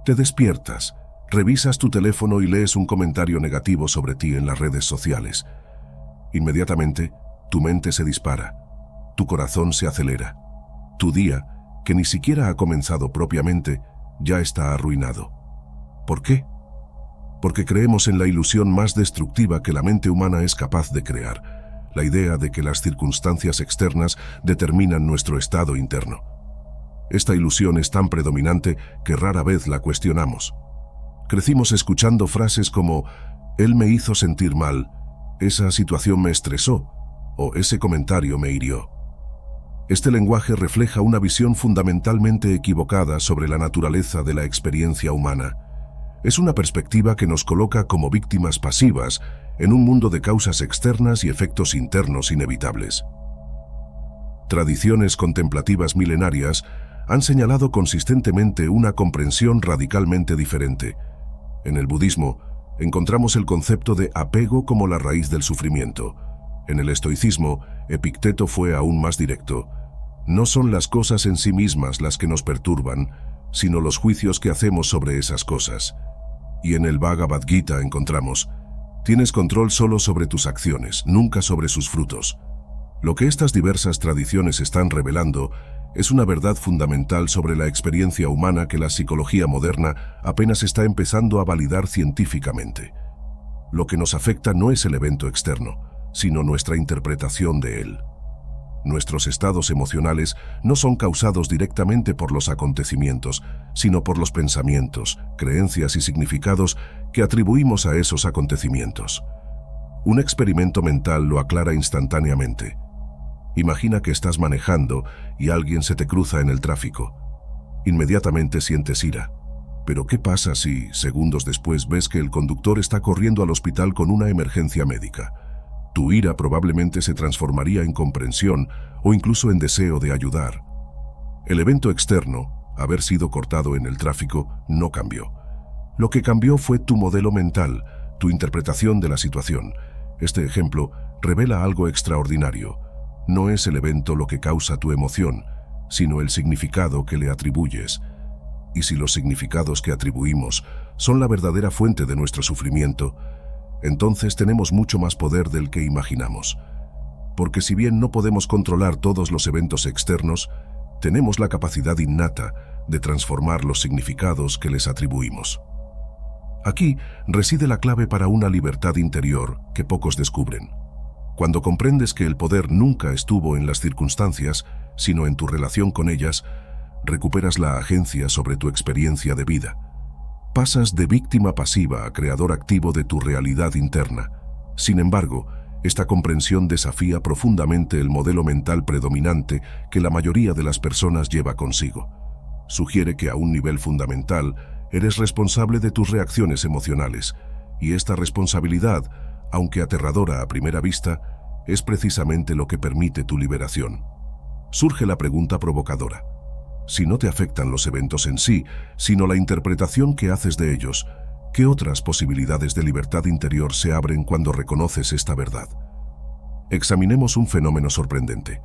Te despiertas, revisas tu teléfono y lees un comentario negativo sobre ti en las redes sociales. Inmediatamente, tu mente se dispara, tu corazón se acelera. Tu día, que ni siquiera ha comenzado propiamente, ya está arruinado. ¿Por qué? Porque creemos en la ilusión más destructiva que la mente humana es capaz de crear, la idea de que las circunstancias externas determinan nuestro estado interno. Esta ilusión es tan predominante que rara vez la cuestionamos. Crecimos escuchando frases como «él me hizo sentir mal», «esa situación me estresó» o «ese comentario me hirió». Este lenguaje refleja una visión fundamentalmente equivocada sobre la naturaleza de la experiencia humana. Es una perspectiva que nos coloca como víctimas pasivas en un mundo de causas externas y efectos internos inevitables. Tradiciones contemplativas milenarias han señalado consistentemente una comprensión radicalmente diferente. En el budismo, encontramos el concepto de apego como la raíz del sufrimiento. En el estoicismo, Epicteto fue aún más directo. No son las cosas en sí mismas las que nos perturban, sino los juicios que hacemos sobre esas cosas. Y en el Bhagavad Gita encontramos, tienes control solo sobre tus acciones, nunca sobre sus frutos. Lo que estas diversas tradiciones están revelando es una verdad fundamental sobre la experiencia humana que la psicología moderna apenas está empezando a validar científicamente. Lo que nos afecta no es el evento externo, sino nuestra interpretación de él. Nuestros estados emocionales no son causados directamente por los acontecimientos, sino por los pensamientos, creencias y significados que atribuimos a esos acontecimientos. Un experimento mental lo aclara instantáneamente. Imagina que estás manejando y alguien se te cruza en el tráfico. Inmediatamente sientes ira. Pero ¿qué pasa si, segundos después, ves que el conductor está corriendo al hospital con una emergencia médica? Tu ira probablemente se transformaría en comprensión o incluso en deseo de ayudar. El evento externo, haber sido cortado en el tráfico, no cambió. Lo que cambió fue tu modelo mental, tu interpretación de la situación. Este ejemplo revela algo extraordinario. No es el evento lo que causa tu emoción, sino el significado que le atribuyes. Y si los significados que atribuimos son la verdadera fuente de nuestro sufrimiento, entonces tenemos mucho más poder del que imaginamos. Porque si bien no podemos controlar todos los eventos externos, tenemos la capacidad innata de transformar los significados que les atribuimos. Aquí reside la clave para una libertad interior que pocos descubren. Cuando comprendes que el poder nunca estuvo en las circunstancias, sino en tu relación con ellas, recuperas la agencia sobre tu experiencia de vida. Pasas de víctima pasiva a creador activo de tu realidad interna. Sin embargo, esta comprensión desafía profundamente el modelo mental predominante que la mayoría de las personas lleva consigo. Sugiere que a un nivel fundamental eres responsable de tus reacciones emocionales, y esta responsabilidad, aunque aterradora a primera vista, es precisamente lo que permite tu liberación. Surge la pregunta provocadora. Si no te afectan los eventos en sí, sino la interpretación que haces de ellos, ¿qué otras posibilidades de libertad interior se abren cuando reconoces esta verdad? Examinemos un fenómeno sorprendente.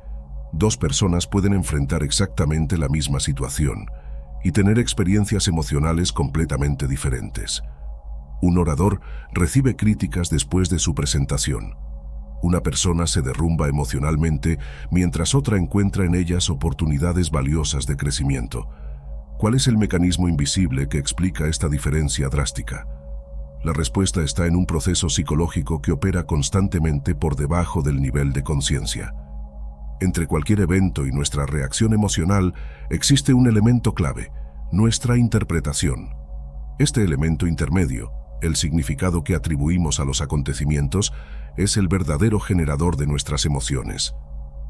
Dos personas pueden enfrentar exactamente la misma situación y tener experiencias emocionales completamente diferentes. Un orador recibe críticas después de su presentación. Una persona se derrumba emocionalmente mientras otra encuentra en ellas oportunidades valiosas de crecimiento. ¿Cuál es el mecanismo invisible que explica esta diferencia drástica? La respuesta está en un proceso psicológico que opera constantemente por debajo del nivel de conciencia. Entre cualquier evento y nuestra reacción emocional existe un elemento clave, nuestra interpretación. Este elemento intermedio, el significado que atribuimos a los acontecimientos, es el verdadero generador de nuestras emociones.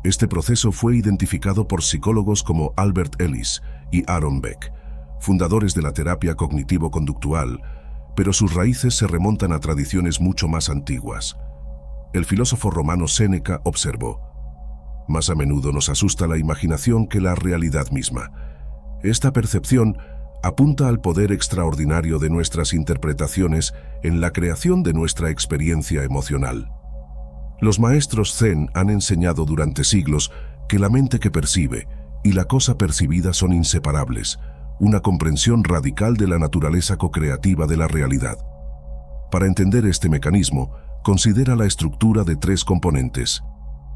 Este proceso fue identificado por psicólogos como Albert Ellis y Aaron Beck, fundadores de la terapia cognitivo-conductual, pero sus raíces se remontan a tradiciones mucho más antiguas. El filósofo romano Séneca observó: más a menudo nos asusta la imaginación que la realidad misma. Esta percepción apunta al poder extraordinario de nuestras interpretaciones en la creación de nuestra experiencia emocional. Los maestros Zen han enseñado durante siglos que la mente que percibe y la cosa percibida son inseparables, una comprensión radical de la naturaleza co-creativa de la realidad. Para entender este mecanismo, considera la estructura de 3 componentes: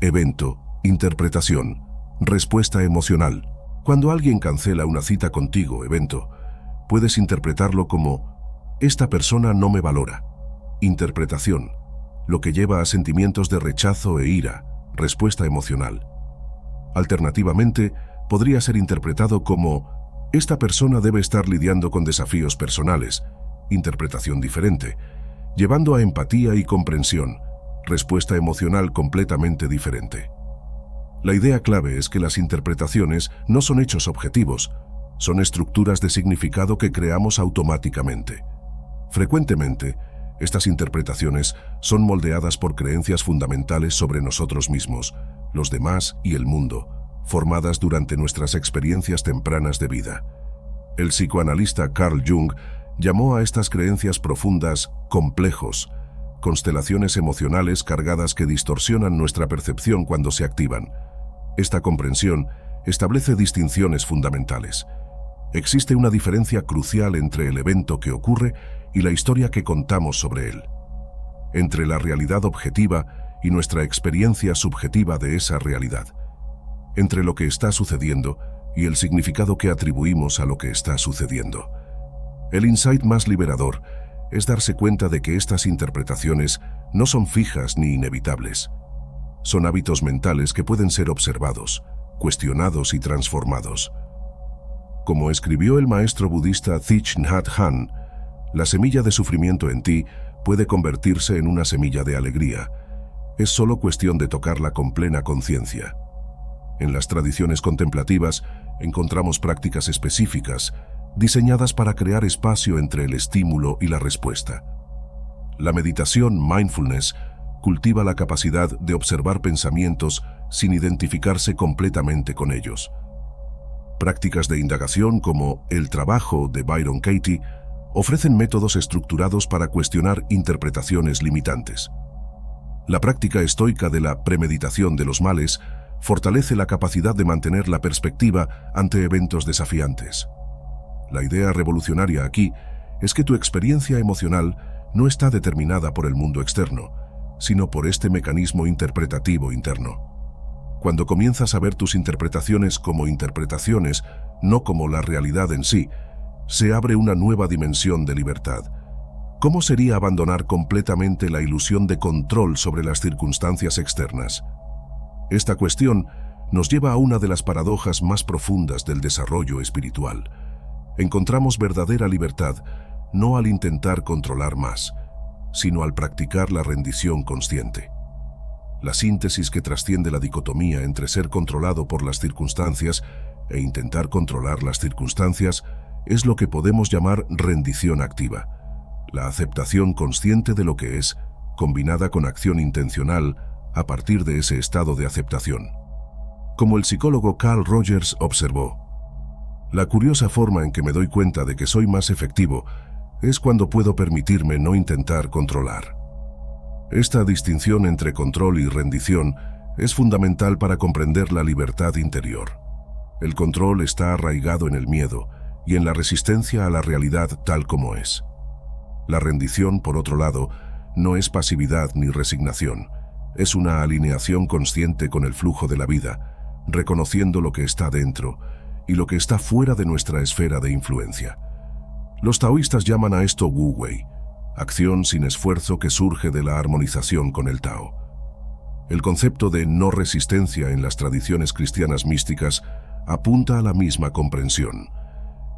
evento, interpretación, respuesta emocional. Cuando alguien cancela una cita contigo, evento, puedes interpretarlo como: esta persona no me valora. Interpretación, lo que lleva a sentimientos de rechazo e ira, respuesta emocional. Alternativamente, podría ser interpretado como: esta persona debe estar lidiando con desafíos personales, interpretación diferente, llevando a empatía y comprensión, respuesta emocional completamente diferente. La idea clave es que las interpretaciones no son hechos objetivos, son estructuras de significado que creamos automáticamente. Frecuentemente, estas interpretaciones son moldeadas por creencias fundamentales sobre nosotros mismos, los demás y el mundo, formadas durante nuestras experiencias tempranas de vida. El psicoanalista Carl Jung llamó a estas creencias profundas complejos, constelaciones emocionales cargadas que distorsionan nuestra percepción cuando se activan. Esta comprensión establece distinciones fundamentales. Existe una diferencia crucial entre el evento que ocurre y la historia que contamos sobre él. Entre la realidad objetiva y nuestra experiencia subjetiva de esa realidad. Entre lo que está sucediendo y el significado que atribuimos a lo que está sucediendo. El insight más liberador es darse cuenta de que estas interpretaciones no son fijas ni inevitables. Son hábitos mentales que pueden ser observados, cuestionados y transformados. Como escribió el maestro budista Thich Nhat Hanh, la semilla de sufrimiento en ti puede convertirse en una semilla de alegría. Es solo cuestión de tocarla con plena conciencia. En las tradiciones contemplativas encontramos prácticas específicas, diseñadas para crear espacio entre el estímulo y la respuesta. La meditación mindfulness cultiva la capacidad de observar pensamientos sin identificarse completamente con ellos. Prácticas de indagación como el trabajo de Byron Katie ofrecen métodos estructurados para cuestionar interpretaciones limitantes. La práctica estoica de la premeditación de los males fortalece la capacidad de mantener la perspectiva ante eventos desafiantes. La idea revolucionaria aquí es que tu experiencia emocional no está determinada por el mundo externo, sino por este mecanismo interpretativo interno. Cuando comienzas a ver tus interpretaciones como interpretaciones, no como la realidad en sí, se abre una nueva dimensión de libertad. ¿Cómo sería abandonar completamente la ilusión de control sobre las circunstancias externas? Esta cuestión nos lleva a una de las paradojas más profundas del desarrollo espiritual. Encontramos verdadera libertad no al intentar controlar más, sino al practicar la rendición consciente. La síntesis que trasciende la dicotomía entre ser controlado por las circunstancias e intentar controlar las circunstancias es lo que podemos llamar rendición activa. La aceptación consciente de lo que es, combinada con acción intencional a partir de ese estado de aceptación. Como el psicólogo Carl Rogers observó, la curiosa forma en que me doy cuenta de que soy más efectivo es cuando puedo permitirme no intentar controlar. Esta distinción entre control y rendición es fundamental para comprender la libertad interior. El control está arraigado en el miedo y en la resistencia a la realidad tal como es. La rendición, por otro lado, no es pasividad ni resignación, es una alineación consciente con el flujo de la vida, reconociendo lo que está dentro y lo que está fuera de nuestra esfera de influencia. Los taoístas llaman a esto Wu Wei, acción sin esfuerzo que surge de la armonización con el Tao. El concepto de no resistencia en las tradiciones cristianas místicas apunta a la misma comprensión.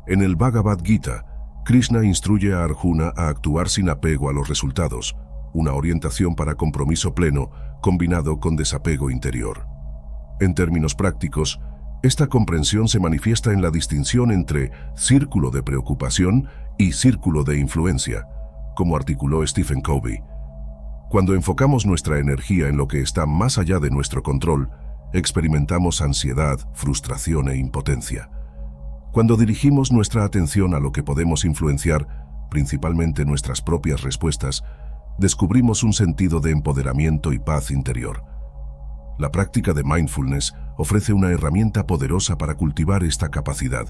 En el Bhagavad Gita, Krishna instruye a Arjuna a actuar sin apego a los resultados, una orientación para compromiso pleno combinado con desapego interior. En términos prácticos, esta comprensión se manifiesta en la distinción entre círculo de preocupación y círculo de influencia, como articuló Stephen Covey. Cuando enfocamos nuestra energía en lo que está más allá de nuestro control, experimentamos ansiedad, frustración e impotencia. Cuando dirigimos nuestra atención a lo que podemos influenciar, principalmente nuestras propias respuestas, descubrimos un sentido de empoderamiento y paz interior. La práctica de mindfulness ofrece una herramienta poderosa para cultivar esta capacidad.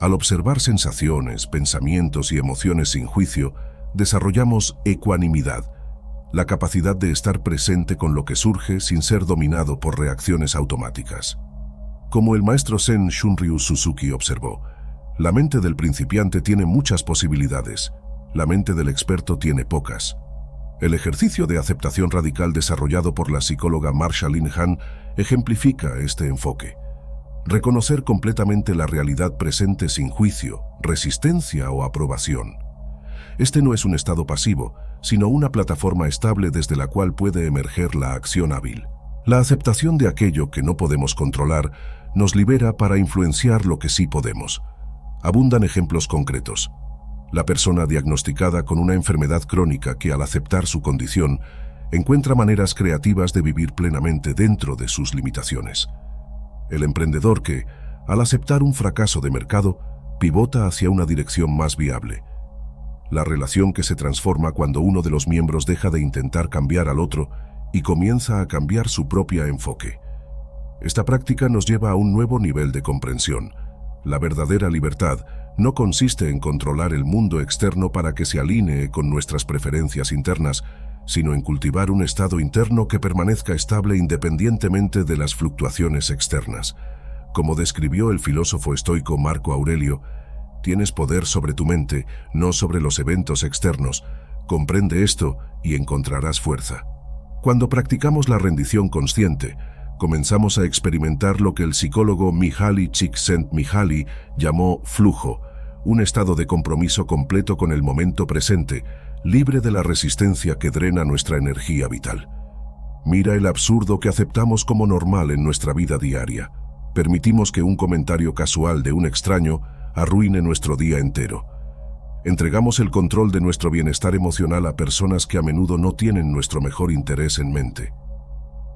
Al observar sensaciones, pensamientos y emociones sin juicio, desarrollamos ecuanimidad, la capacidad de estar presente con lo que surge sin ser dominado por reacciones automáticas. Como el maestro Zen Shunryu Suzuki observó, la mente del principiante tiene muchas posibilidades, la mente del experto tiene pocas. El ejercicio de aceptación radical desarrollado por la psicóloga Marsha Linehan ejemplifica este enfoque. Reconocer completamente la realidad presente sin juicio, resistencia o aprobación. Este no es un estado pasivo, sino una plataforma estable desde la cual puede emerger la acción hábil. La aceptación de aquello que no podemos controlar nos libera para influenciar lo que sí podemos. Abundan ejemplos concretos. La persona diagnosticada con una enfermedad crónica que, al aceptar su condición, encuentra maneras creativas de vivir plenamente dentro de sus limitaciones. El emprendedor que, al aceptar un fracaso de mercado, pivota hacia una dirección más viable. La relación que se transforma cuando uno de los miembros deja de intentar cambiar al otro y comienza a cambiar su propio enfoque. Esta práctica nos lleva a un nuevo nivel de comprensión. La verdadera libertad no consiste en controlar el mundo externo para que se alinee con nuestras preferencias internas, sino en cultivar un estado interno que permanezca estable independientemente de las fluctuaciones externas. Como describió el filósofo estoico Marco Aurelio, tienes poder sobre tu mente, no sobre los eventos externos. Comprende esto y encontrarás fuerza. Cuando practicamos la rendición consciente, comenzamos a experimentar lo que el psicólogo Mihaly Csikszentmihalyi llamó flujo, un estado de compromiso completo con el momento presente, libre de la resistencia que drena nuestra energía vital. Mira el absurdo que aceptamos como normal en nuestra vida diaria. Permitimos que un comentario casual de un extraño arruine nuestro día entero. Entregamos el control de nuestro bienestar emocional a personas que a menudo no tienen nuestro mejor interés en mente.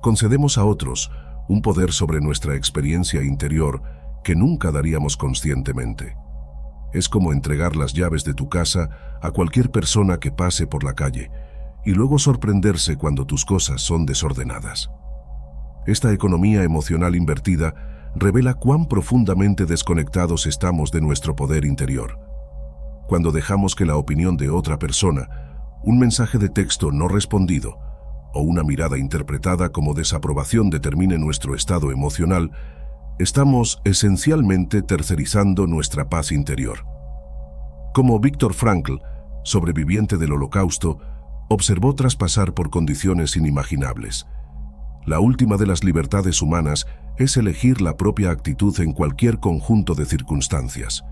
Concedemos a otros un poder sobre nuestra experiencia interior que nunca daríamos conscientemente. Es como entregar las llaves de tu casa a cualquier persona que pase por la calle y luego sorprenderse cuando tus cosas son desordenadas. Esta economía emocional invertida revela cuán profundamente desconectados estamos de nuestro poder interior. Cuando dejamos que la opinión de otra persona, un mensaje de texto no respondido o una mirada interpretada como desaprobación determine nuestro estado emocional, estamos esencialmente tercerizando nuestra paz interior. Como Viktor Frankl, sobreviviente del Holocausto, observó tras pasar por condiciones inimaginables. La última de las libertades humanas es elegir la propia actitud en cualquier conjunto de circunstancias.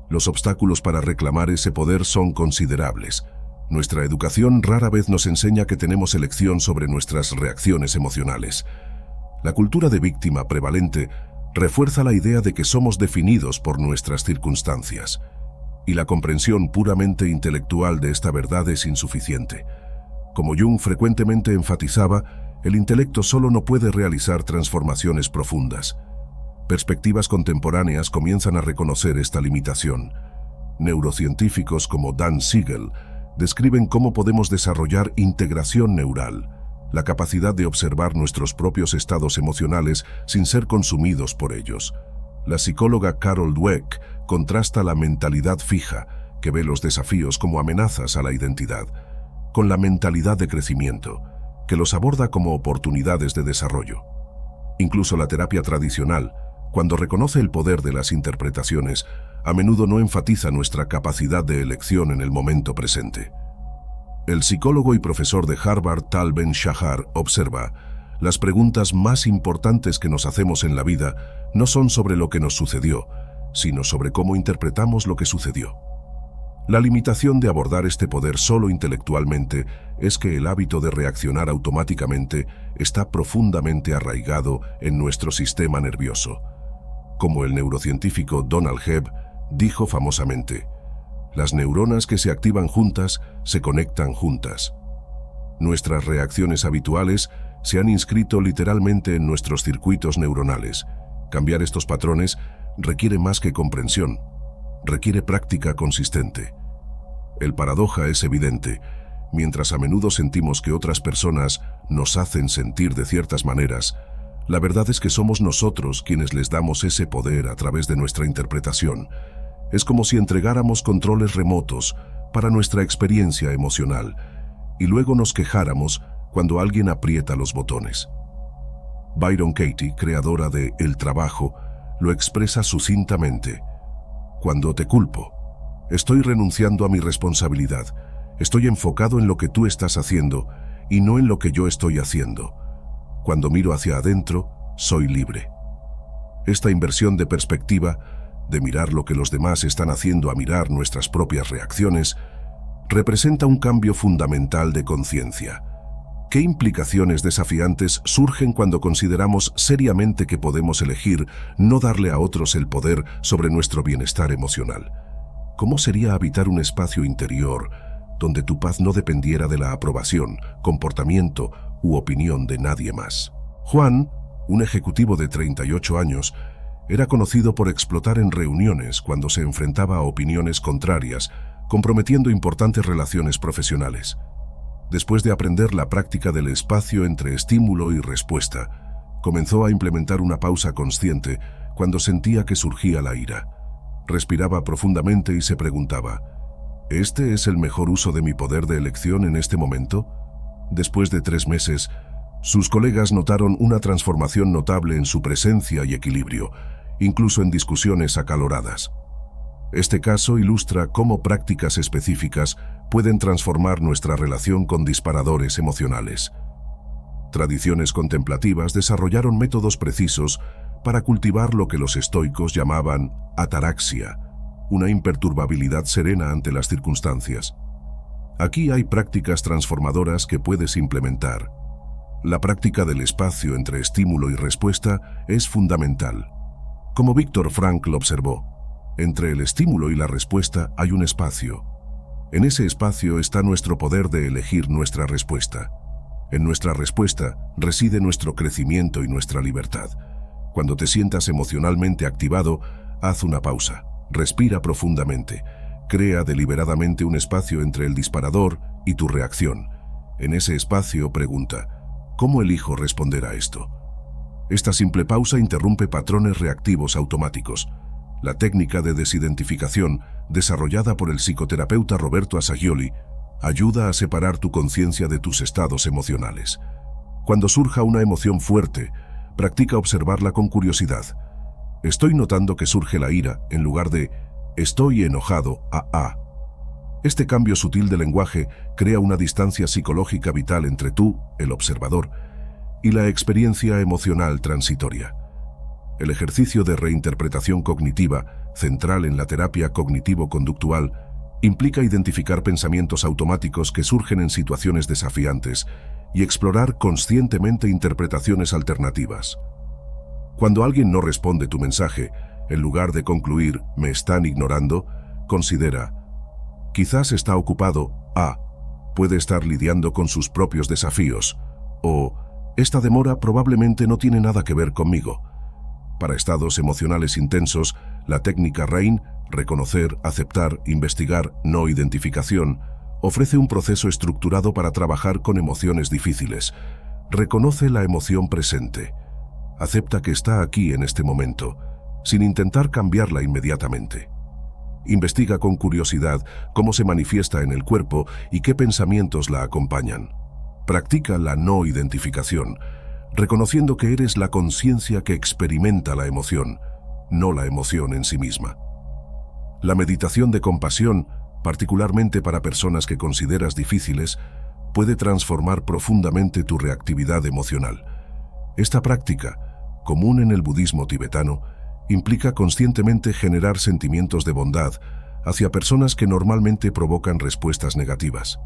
Los obstáculos para reclamar ese poder son considerables. Nuestra educación rara vez nos enseña que tenemos elección sobre nuestras reacciones emocionales. La cultura de víctima prevalente refuerza la idea de que somos definidos por nuestras circunstancias, y la comprensión puramente intelectual de esta verdad es insuficiente. Como Jung frecuentemente enfatizaba, el intelecto solo no puede realizar transformaciones profundas. Perspectivas contemporáneas comienzan a reconocer esta limitación. Neurocientíficos como Dan Siegel describen cómo podemos desarrollar integración neural, la capacidad de observar nuestros propios estados emocionales sin ser consumidos por ellos. La psicóloga Carol Dweck contrasta la mentalidad fija, que ve los desafíos como amenazas a la identidad, con la mentalidad de crecimiento, que los aborda como oportunidades de desarrollo. Incluso la terapia tradicional, cuando reconoce el poder de las interpretaciones, a menudo no enfatiza nuestra capacidad de elección en el momento presente. El psicólogo y profesor de Harvard Tal Ben-Shahar observa: las preguntas más importantes que nos hacemos en la vida no son sobre lo que nos sucedió, sino sobre cómo interpretamos lo que sucedió. La limitación de abordar este poder solo intelectualmente es que el hábito de reaccionar automáticamente está profundamente arraigado en nuestro sistema nervioso. Como el neurocientífico Donald Hebb dijo famosamente: las neuronas que se activan juntas se conectan juntas. Nuestras reacciones habituales se han inscrito literalmente en nuestros circuitos neuronales. Cambiar estos patrones requiere más que comprensión, requiere práctica consistente. El paradoja es evidente. Mientras a menudo sentimos que otras personas nos hacen sentir de ciertas maneras, la verdad es que somos nosotros quienes les damos ese poder a través de nuestra interpretación. Es como si entregáramos controles remotos para nuestra experiencia emocional y luego nos quejáramos cuando alguien aprieta los botones. Byron Katie, creadora de El Trabajo, lo expresa sucintamente. Cuando te culpo, estoy renunciando a mi responsabilidad. Estoy enfocado en lo que tú estás haciendo y no en lo que yo estoy haciendo. Cuando miro hacia adentro, soy libre. Esta inversión de perspectiva, de mirar lo que los demás están haciendo a mirar nuestras propias reacciones, representa un cambio fundamental de conciencia. ¿Qué implicaciones desafiantes surgen cuando consideramos seriamente que podemos elegir no darle a otros el poder sobre nuestro bienestar emocional? ¿Cómo sería habitar un espacio interior donde tu paz no dependiera de la aprobación, comportamiento u opinión de nadie más? Juan, un ejecutivo de 38 años, era conocido por explotar en reuniones cuando se enfrentaba a opiniones contrarias, comprometiendo importantes relaciones profesionales. Después de aprender la práctica del espacio entre estímulo y respuesta, comenzó a implementar una pausa consciente cuando sentía que surgía la ira. Respiraba profundamente y se preguntaba, ¿este es el mejor uso de mi poder de elección en este momento? Después de 3 meses, sus colegas notaron una transformación notable en su presencia y equilibrio, incluso en discusiones acaloradas. Este caso ilustra cómo prácticas específicas pueden transformar nuestra relación con disparadores emocionales. Tradiciones contemplativas desarrollaron métodos precisos para cultivar lo que los estoicos llamaban ataraxia, una imperturbabilidad serena ante las circunstancias. Aquí hay prácticas transformadoras que puedes implementar. La práctica del espacio entre estímulo y respuesta es fundamental. Como Viktor Frankl observó, entre el estímulo y la respuesta hay un espacio. En ese espacio está nuestro poder de elegir nuestra respuesta. En nuestra respuesta reside nuestro crecimiento y nuestra libertad. Cuando te sientas emocionalmente activado, haz una pausa, respira profundamente, crea deliberadamente un espacio entre el disparador y tu reacción. En ese espacio pregunta, ¿cómo elijo responder a esto? Esta simple pausa interrumpe patrones reactivos automáticos. La técnica de desidentificación, desarrollada por el psicoterapeuta Roberto Assagioli, ayuda a separar tu conciencia de tus estados emocionales. Cuando surja una emoción fuerte, practica observarla con curiosidad. Estoy notando que surge la ira en lugar de estoy enojado a. Este cambio sutil de lenguaje crea una distancia psicológica vital entre tú, el observador, y la experiencia emocional transitoria. El ejercicio de reinterpretación cognitiva, central en la terapia cognitivo-conductual, implica identificar pensamientos automáticos que surgen en situaciones desafiantes y explorar conscientemente interpretaciones alternativas. Cuando alguien no responde tu mensaje, en lugar de concluir «me están ignorando», considera «quizás está ocupado a», puede estar lidiando con sus propios desafíos, o «esta demora probablemente no tiene nada que ver conmigo». Para estados emocionales intensos, la técnica RAIN, reconocer, aceptar, investigar, no identificación, ofrece un proceso estructurado para trabajar con emociones difíciles. Reconoce la emoción presente. Acepta que está aquí en este momento, sin intentar cambiarla inmediatamente. Investiga con curiosidad cómo se manifiesta en el cuerpo y qué pensamientos la acompañan. Practica la no identificación, reconociendo que eres la conciencia que experimenta la emoción, no la emoción en sí misma. La meditación de compasión, particularmente para personas que consideras difíciles, puede transformar profundamente tu reactividad emocional. Esta práctica, común en el budismo tibetano, implica conscientemente generar sentimientos de bondad hacia personas que normalmente provocan respuestas negativas.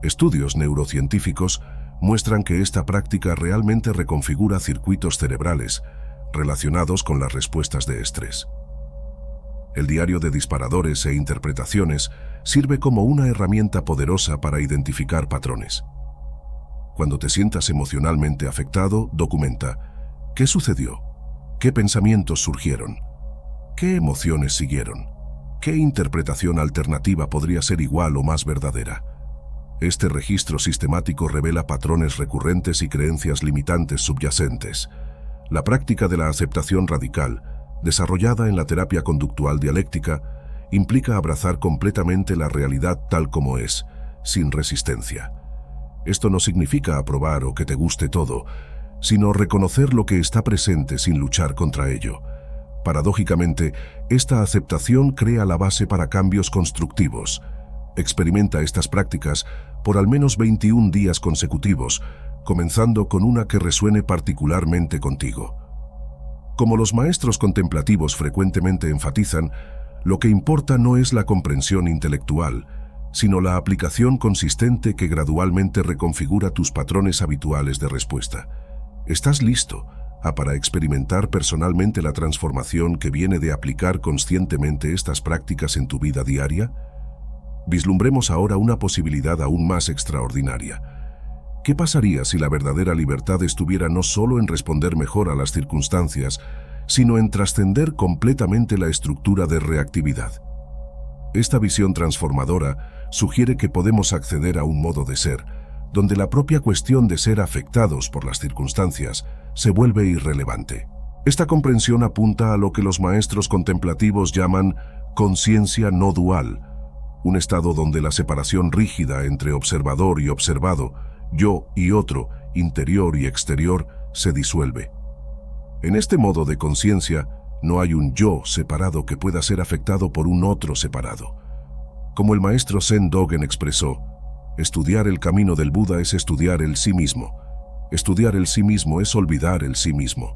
Estudios neurocientíficos muestran que esta práctica realmente reconfigura circuitos cerebrales relacionados con las respuestas de estrés. El diario de disparadores e interpretaciones sirve como una herramienta poderosa para identificar patrones. Cuando te sientas emocionalmente afectado, documenta ¿qué sucedió? ¿Qué pensamientos surgieron? ¿Qué emociones siguieron? ¿Qué interpretación alternativa podría ser igual o más verdadera? Este registro sistemático revela patrones recurrentes y creencias limitantes subyacentes. La práctica de la aceptación radical, desarrollada en la terapia conductual dialéctica, implica abrazar completamente la realidad tal como es, sin resistencia. Esto no significa aprobar o que te guste todo, sino reconocer lo que está presente sin luchar contra ello. Paradójicamente, esta aceptación crea la base para cambios constructivos. Experimenta estas prácticas por al menos 21 días consecutivos, comenzando con una que resuene particularmente contigo. Como los maestros contemplativos frecuentemente enfatizan, lo que importa no es la comprensión intelectual, sino la aplicación consistente que gradualmente reconfigura tus patrones habituales de respuesta. ¿Estás listo para experimentar personalmente la transformación que viene de aplicar conscientemente estas prácticas en tu vida diaria? Vislumbremos ahora una posibilidad aún más extraordinaria. ¿Qué pasaría si la verdadera libertad estuviera no solo en responder mejor a las circunstancias, sino en trascender completamente la estructura de reactividad? Esta visión transformadora sugiere que podemos acceder a un modo de ser, donde la propia cuestión de ser afectados por las circunstancias se vuelve irrelevante. Esta comprensión apunta a lo que los maestros contemplativos llaman conciencia no dual, un estado donde la separación rígida entre observador y observado, yo y otro, interior y exterior, se disuelve. En este modo de conciencia, no hay un yo separado que pueda ser afectado por un otro separado. Como el maestro Zen Dogen expresó, estudiar el camino del Buda es estudiar el sí mismo. Estudiar el sí mismo es olvidar el sí mismo.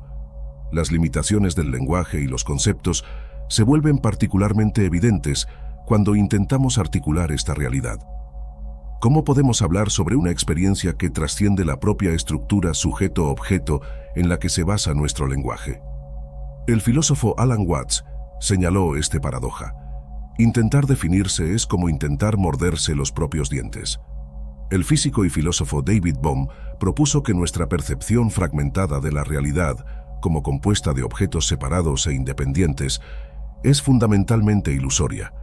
Las limitaciones del lenguaje y los conceptos se vuelven particularmente evidentes cuando intentamos articular esta realidad. ¿Cómo podemos hablar sobre una experiencia que trasciende la propia estructura sujeto-objeto en la que se basa nuestro lenguaje? El filósofo Alan Watts señaló esta paradoja. Intentar definirse es como intentar morderse los propios dientes. El físico y filósofo David Bohm propuso que nuestra percepción fragmentada de la realidad, como compuesta de objetos separados e independientes, es fundamentalmente ilusoria.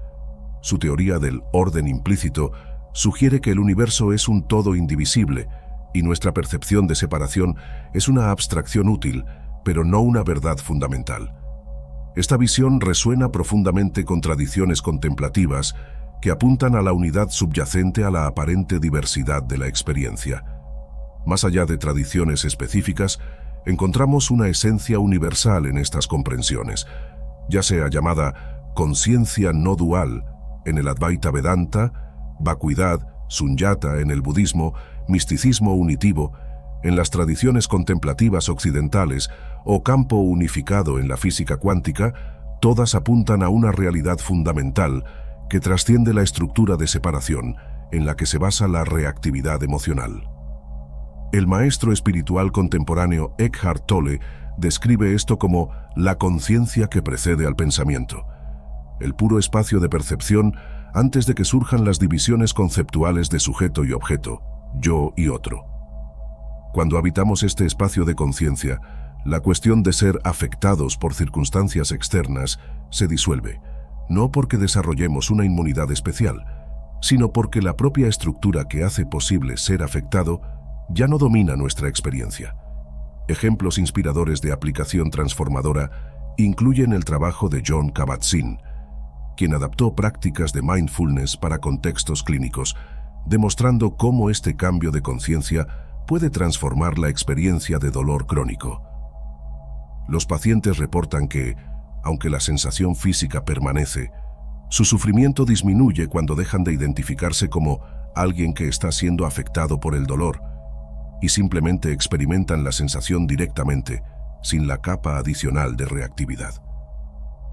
Su teoría del orden implícito sugiere que el universo es un todo indivisible y nuestra percepción de separación es una abstracción útil, pero no una verdad fundamental. Esta visión resuena profundamente con tradiciones contemplativas que apuntan a la unidad subyacente a la aparente diversidad de la experiencia. Más allá de tradiciones específicas, encontramos una esencia universal en estas comprensiones, ya sea llamada conciencia no dual en el Advaita Vedanta, vacuidad, sunyata en el budismo, misticismo unitivo, en las tradiciones contemplativas occidentales o campo unificado en la física cuántica, todas apuntan a una realidad fundamental que trasciende la estructura de separación en la que se basa la reactividad emocional. El maestro espiritual contemporáneo Eckhart Tolle describe esto como la conciencia que precede al pensamiento, el puro espacio de percepción antes de que surjan las divisiones conceptuales de sujeto y objeto, yo y otro. Cuando habitamos este espacio de conciencia, la cuestión de ser afectados por circunstancias externas se disuelve, no porque desarrollemos una inmunidad especial, sino porque la propia estructura que hace posible ser afectado ya no domina nuestra experiencia. Ejemplos inspiradores de aplicación transformadora incluyen el trabajo de Jon Kabat-Zinn, quien adaptó prácticas de mindfulness para contextos clínicos, demostrando cómo este cambio de conciencia puede transformar la experiencia de dolor crónico. Los pacientes reportan que, aunque la sensación física permanece, su sufrimiento disminuye cuando dejan de identificarse como alguien que está siendo afectado por el dolor y simplemente experimentan la sensación directamente, sin la capa adicional de reactividad.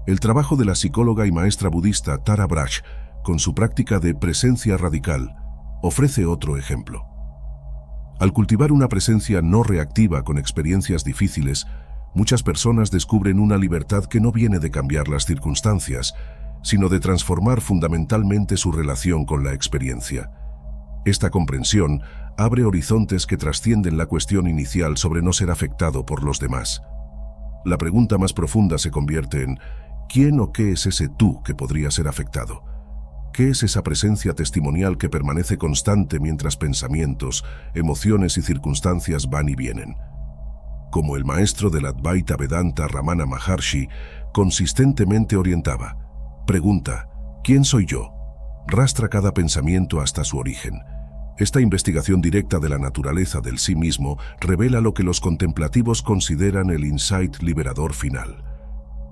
El trabajo de la psicóloga y maestra budista Tara Brach, con su práctica de presencia radical, ofrece otro ejemplo. Al cultivar una presencia no reactiva con experiencias difíciles, muchas personas descubren una libertad que no viene de cambiar las circunstancias, sino de transformar fundamentalmente su relación con la experiencia. Esta comprensión abre horizontes que trascienden la cuestión inicial sobre no ser afectado por los demás. La pregunta más profunda se convierte en ¿quién o qué es ese tú que podría ser afectado? ¿Qué es esa presencia testimonial que permanece constante mientras pensamientos, emociones y circunstancias van y vienen? Como el maestro del Advaita Vedanta Ramana Maharshi consistentemente orientaba, pregunta, ¿Quién soy yo? Rastra cada pensamiento hasta su origen. Esta investigación directa de la naturaleza del sí mismo revela lo que los contemplativos consideran el insight liberador final.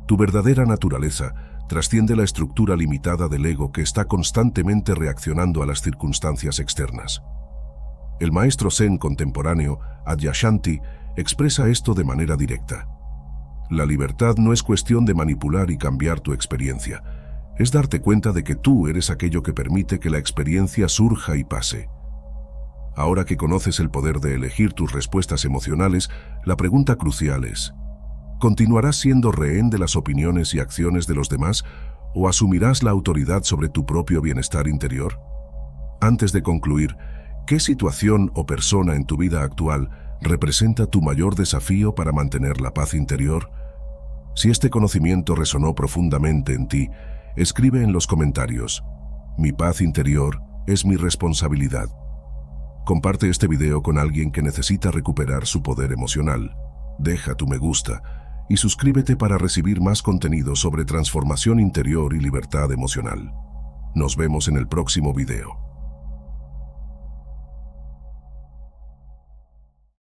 Tu verdadera naturaleza trasciende la estructura limitada del ego que está constantemente reaccionando a las circunstancias externas. El maestro Zen contemporáneo, Adyashanti, expresa esto de manera directa. La libertad no es cuestión de manipular y cambiar tu experiencia. Es darte cuenta de que tú eres aquello que permite que la experiencia surja y pase. Ahora que conoces el poder de elegir tus respuestas emocionales, la pregunta crucial es: ¿continuarás siendo rehén de las opiniones y acciones de los demás o asumirás la autoridad sobre tu propio bienestar interior? Antes de concluir, ¿qué situación o persona en tu vida actual representa tu mayor desafío para mantener la paz interior? Si este conocimiento resonó profundamente en ti, escribe en los comentarios: mi paz interior es mi responsabilidad. Comparte este video con alguien que necesita recuperar su poder emocional. Deja tu me gusta y suscríbete para recibir más contenido sobre transformación interior y libertad emocional. Nos vemos en el próximo video.